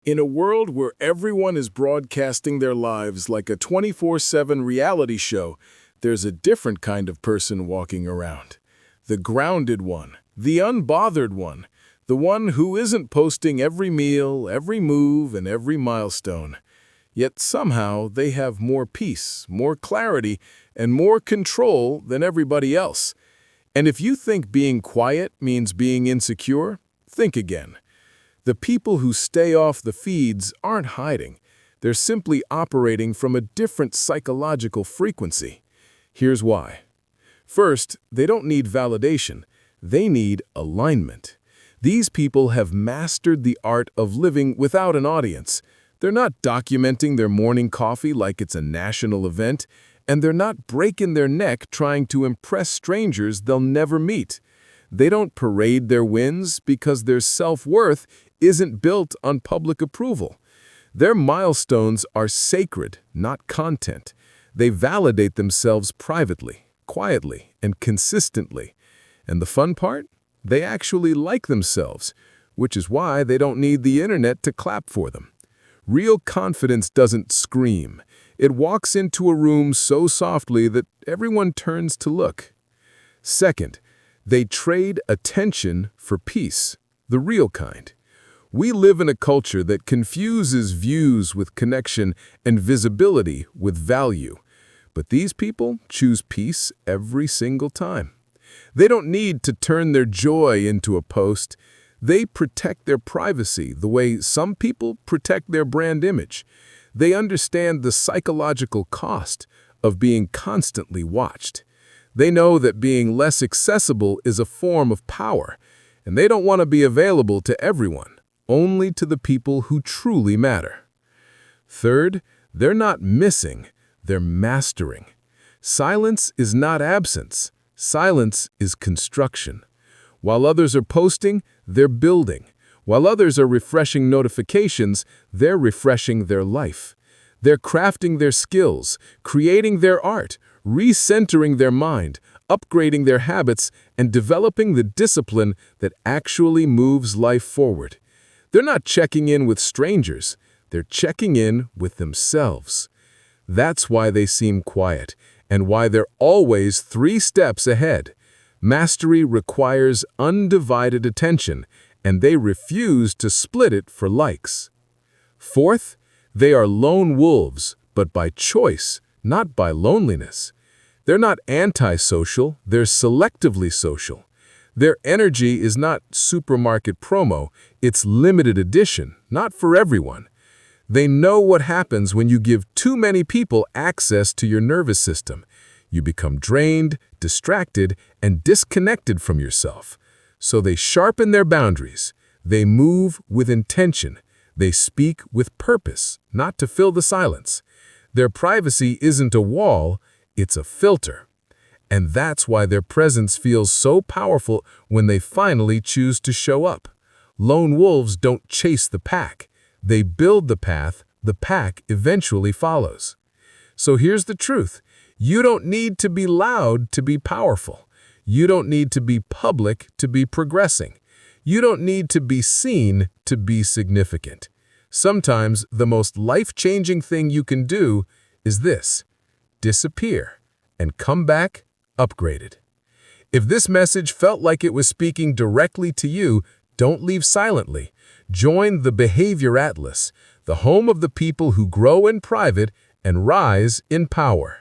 In a world where everyone is broadcasting their lives like a 24/7 reality show, there's a different kind of person walking around. The grounded one, the unbothered one, the one who isn't posting every meal, every move, and every milestone. Yet somehow they have more peace, more clarity, and more control than everybody else. And if you think being quiet means being insecure, think again. The people who stay off the feeds aren't hiding. They're simply operating from a different psychological frequency. Here's why. First, they don't need validation. They need alignment. These people have mastered the art of living without an audience. They're not documenting their morning coffee like it's a national event, and they're not breaking their neck trying to impress strangers they'll never meet. They don't parade their wins because their self-worth isn't built on public approval. Their milestones are sacred, not content. They validate themselves privately, quietly, and consistently. And the fun part? They actually like themselves, which is why they don't need the internet to clap for them. Real confidence doesn't scream. It walks into a room so softly that everyone turns to look. Second, they trade attention for peace, the real kind. We live in a culture that confuses views with connection and visibility with value. But these people choose peace every single time. They don't need to turn their joy into a post. They protect their privacy the way some people protect their brand image. They understand the psychological cost of being constantly watched. They know that being less accessible is a form of power, and they don't want to be available to everyone, only to the people who truly matter. Third, they're not missing, they're mastering. Silence is not absence. Silence is construction. While others are posting, they're building. While others are refreshing notifications, they're refreshing their life. They're crafting their skills, creating their art, recentering their mind, upgrading their habits, and developing the discipline that actually moves life forward. They're not checking in with strangers. They're checking in with themselves. That's why they seem quiet, and why they're always 3 steps ahead. Mastery requires undivided attention, and they refuse to split it for likes. Fourth, they are lone wolves, but by choice, not by loneliness. They're not antisocial, they're selectively social. Their energy is not supermarket promo, it's limited edition, not for everyone. They know what happens when you give too many people access to your nervous system. You become drained, distracted, and disconnected from yourself. So they sharpen their boundaries. They move with intention. They speak with purpose, not to fill the silence. Their privacy isn't a wall, it's a filter. And that's why their presence feels so powerful when they finally choose to show up. Lone wolves don't chase the pack. They build the path eventually follows. So here's the truth. You don't need to be loud to be powerful. You don't need to be public to be progressing. You don't need to be seen to be significant. Sometimes the most life-changing thing you can do is this: disappear and come back upgraded. If this message felt like it was speaking directly to you, don't leave silently. Join the Behavior Atlas, the home of the people who grow in private and rise in power.